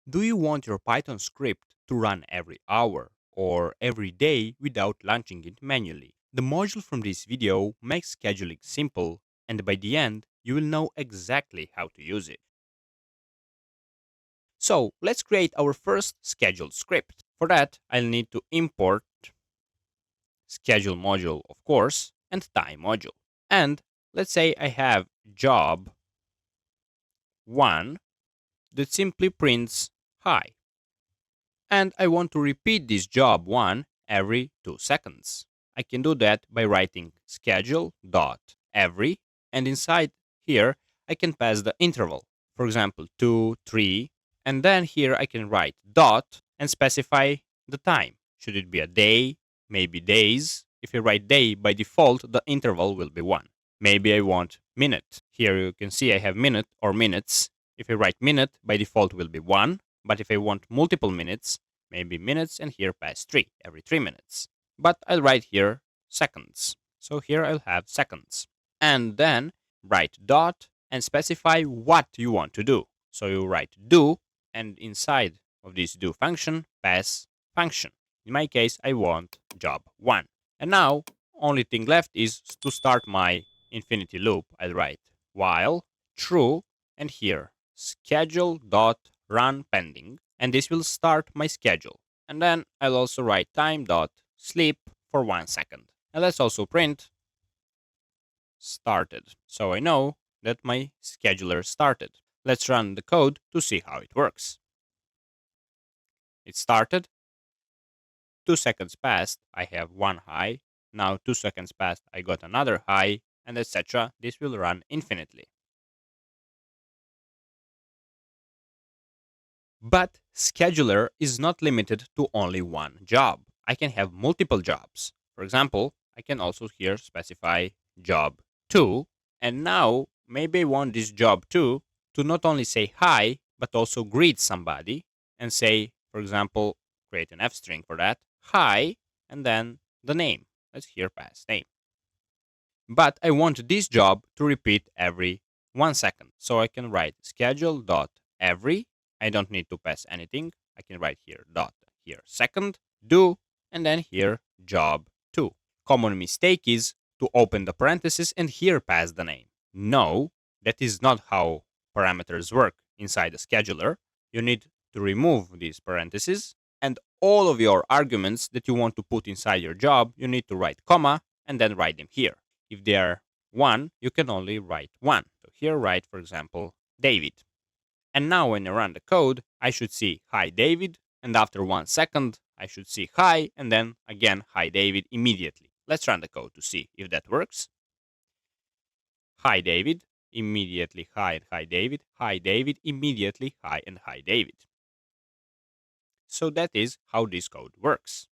Do you want your Python script to run every hour or every day without launching it manually? The module from this video makes scheduling simple, and by the end, you will know exactly how to use it. So let's create our first scheduled script. For that, I'll need to import schedule module, of course, and time module. And let's say I have job 1 that simply prints hi. And I want to repeat this job 1 every 2 seconds. I can do that by writing schedule dot every, and inside here I can pass the interval. For example, 2, 3, and then here I can write dot and specify the time. Should it be a day, maybe days? If I write day, by default the interval will be 1. Maybe I want minute. Here you can see I have minute or minutes. If I write minute, by default will be 1. But if I want multiple minutes, maybe minutes, and here pass 3 every 3 minutes. But I'll write here seconds. So here I'll have seconds. And then write dot and specify what you want to do. So you write do, and inside of this do function, pass function. In my case, I want job 1. And now, only thing left is to start my infinity loop. I'll write while true, and here schedule dot run pending, and this will start my schedule. And then I'll also write time dot sleep for 1 second. And let's also print started, so I know that my scheduler started. Let's run the code to see how it works. It started. 2 seconds passed, I have 1 high. Now 2 seconds passed, I got another high, and etc. This will run infinitely. But scheduler is not limited to only one job. I can have multiple jobs. For example, I can also here specify job 2. And now maybe I want this job 2 to not only say hi, but also greet somebody and say, for example, create an F string for that, hi, and then the name. Let's here pass name. But I want this job to repeat every 1 second. So I can write schedule dot every. I don't need to pass anything. I can write here dot here second do, and then here job 2. Common mistake is to open the parentheses and here pass the name. No, that is not how parameters work inside the scheduler. You need to remove these parentheses, and all of your arguments that you want to put inside your job, you need to write comma and then write them here. If they are 1, you can only write 1. So here write, for example, David. And now when I run the code, I should see hi David, and after 1 second, I should see hi, and then again hi David immediately. Let's run the code to see if that works. Hi David, immediately hi and hi David, immediately hi and hi David. So that is how this code works.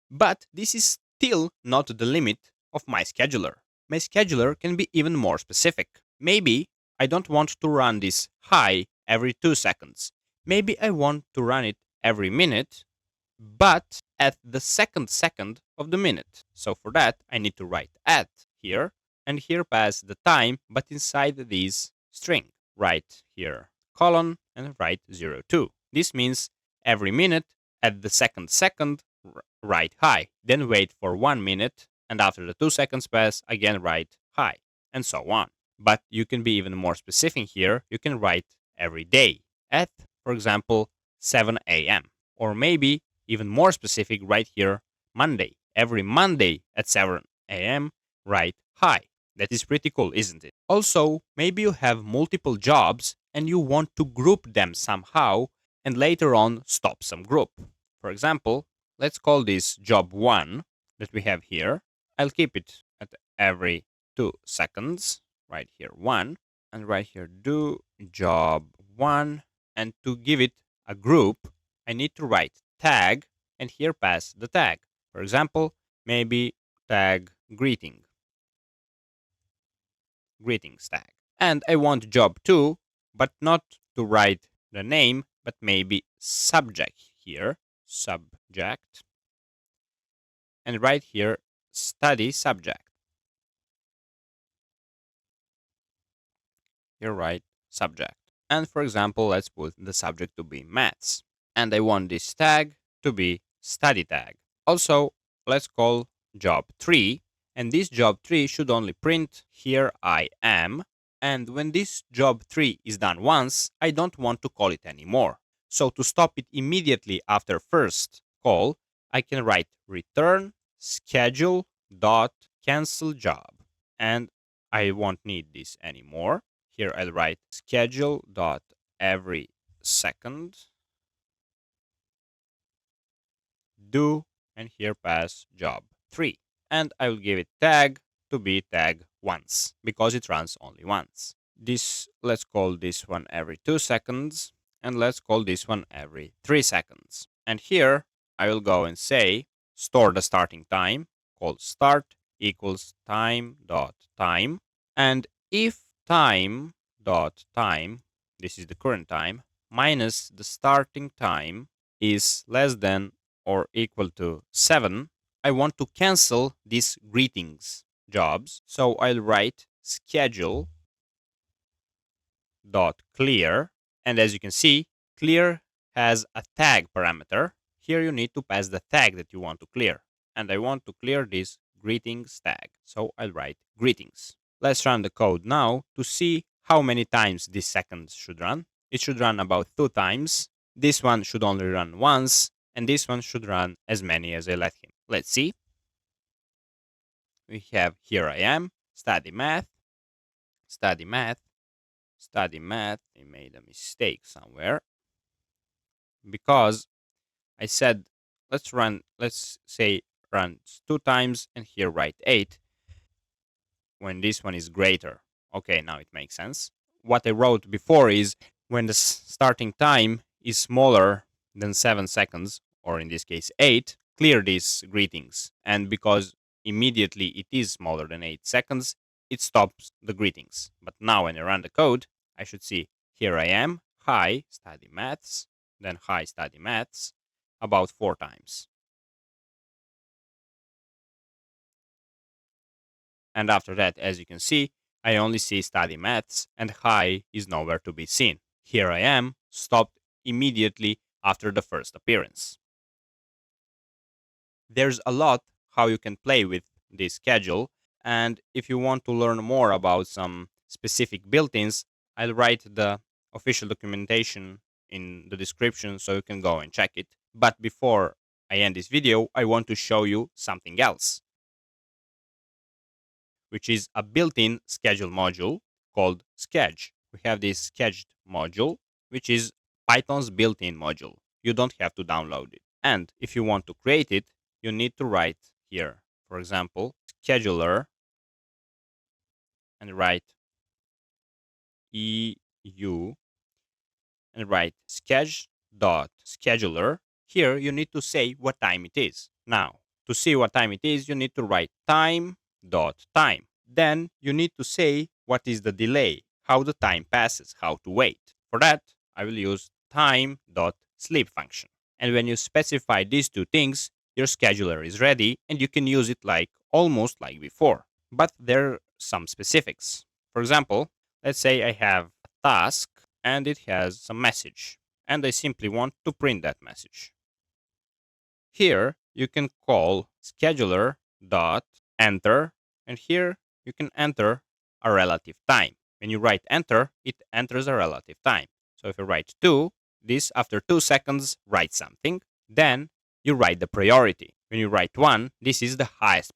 But this is still not the limit of my scheduler. My scheduler can be even more specific. Maybe I don't want to run this hi every 2 seconds. Maybe I want to run it every minute, but at the second of the minute. So for that, I need to write at here, and here pass the time, but inside this string. Write here colon and write 02. This means every minute at the second, write hi. Then wait for 1 minute, and after the 2 seconds pass, again write hi, and so on. But you can be even more specific here. You can write every day at, for example, 7 a.m. Or maybe even more specific right here, Monday. Every Monday at 7 a.m., write hi. That is pretty cool, isn't it? Also, maybe you have multiple jobs and you want to group them somehow and later on stop some group. For example, let's call this job 1 that we have here. I'll keep it at every 2 seconds. Right here 1, and right here do job 1. And to give it a group, I need to write tag and here pass the tag. For example, maybe tag greetings tag. And I want job 2, but not to write the name, but maybe subject here, subject, and right here study subject. Here write subject. And for example, let's put the subject to be maths. And I want this tag to be study tag. Also, let's call job 3. And this job 3 should only print here I am. And when this job 3 is done once, I don't want to call it anymore. So to stop it immediately after first call, I can write return schedule dot cancel job. And I won't need this anymore. Here I'll write schedule dot every second do, and here pass job 3. And I will give it tag to be tag once because it runs only once. This, let's call this one every 2 seconds, and let's call this one every 3 seconds. And here I will go and say store the starting time, call start equals time dot time. And if time dot time, this is the current time, minus the starting time is less than or equal to 7, I want to cancel these greetings jobs. So I'll write schedule dot clear. And as you can see, clear has a tag parameter. Here you need to pass the tag that you want to clear. And I want to clear this greetings tag. So I'll write greetings. Let's run the code now to see how many times this second should run. It should run about 2 times. This one should only run once, and this one should run as many as I let him. Let's see. We have here I am, study math, study math, study math. I made a mistake somewhere because I said let's say runs 2 times, and here write 8 when this one is greater. Okay, now it makes sense. What I wrote before is when the starting time is smaller than 7 seconds, or in this case 8, clear these greetings. And because immediately it is smaller than 8 seconds, it stops the greetings. But now when I run the code, I should see here I am, hi, study maths, then hi, study maths, about 4 times. And after that, as you can see, I only see study maths, and hi is nowhere to be seen. Here I am, stopped immediately after the first appearance. There's a lot how you can play with this schedule, and if you want to learn more about some specific built-ins, I'll write the official documentation in the description so you can go and check it. But before I end this video, I want to show you something else, which is a built-in schedule module called Sched. We have this Sched module, which is Python's built-in module. You don't have to download it. And if you want to create it, you need to write here, for example, scheduler, and write EU, and write Sched.scheduler. Here you need to say what time it is. Now, to see what time it is, you need to write time.time. Then you need to say what is the delay, how the time passes, how to wait. For that, I will use time.sleep function. And when you specify these two things, your scheduler is ready and you can use it like almost like before. But there are some specifics. For example, let's say I have a task and it has some message, and I simply want to print that message. Here you can call scheduler dot enter, and here you can enter a relative time. When you write enter, it enters a relative time. So if you write 2, this after 2 seconds writes something. Then you write the priority. When you write 1, this is the highest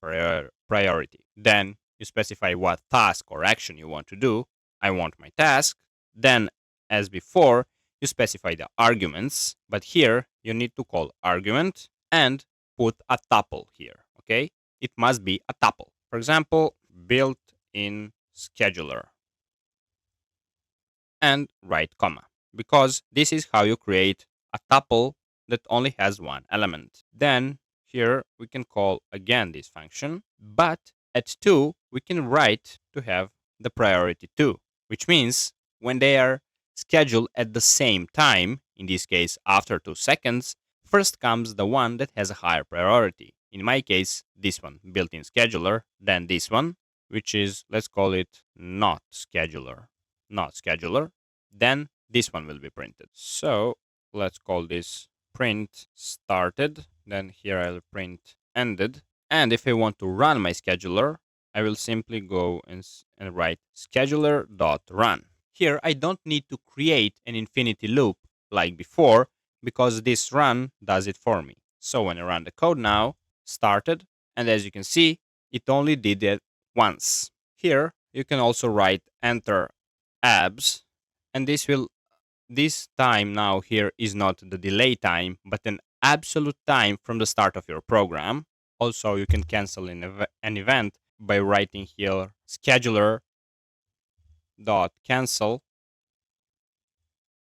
priority. Then you specify what task or action you want to do. I want my task. Then, as before, you specify the arguments, but here you need to call argument and put a tuple here, okay? It must be a tuple. For example, built-in scheduler, and write comma, because this is how you create a tuple that only has one element. Then here we can call again this function, but at 2 we can write to have the priority 2, which means when they are scheduled at the same time, in this case after 2 seconds, first comes the one that has a higher priority. In my case, this one, built-in scheduler, then this one, which is, let's call it not scheduler, then this one will be printed. So let's call this print started. Then here I'll print ended. And if I want to run my scheduler, I will simply go and write scheduler.run. Here I don't need to create an infinity loop like before because this run does it for me. So when I run the code now, started, and as you can see, it only did it once. Here you can also write enter abs, and this time now here is not the delay time, but an absolute time from the start of your program. Also, you can cancel an event by writing here scheduler dot cancel,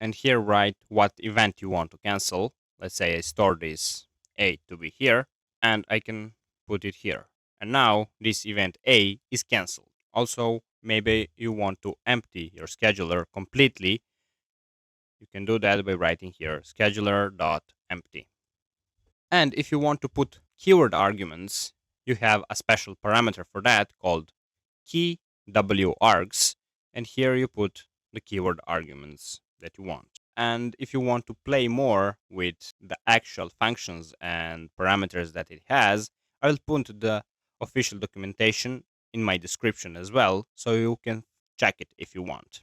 and here write what event you want to cancel. Let's say I store this A to be here, and I can put it here. And now this event A is canceled. Also, maybe you want to empty your scheduler completely. You can do that by writing here scheduler.empty. And if you want to put keyword arguments, you have a special parameter for that called key wargs, and here you put the keyword arguments that you want. And if you want to play more with the actual functions and parameters that it has, I'll put the official documentation in my description as well, so you can check it if you want.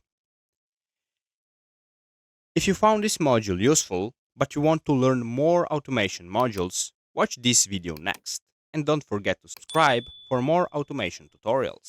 If you found this module useful, but you want to learn more automation modules, watch this video next. And don't forget to subscribe for more automation tutorials.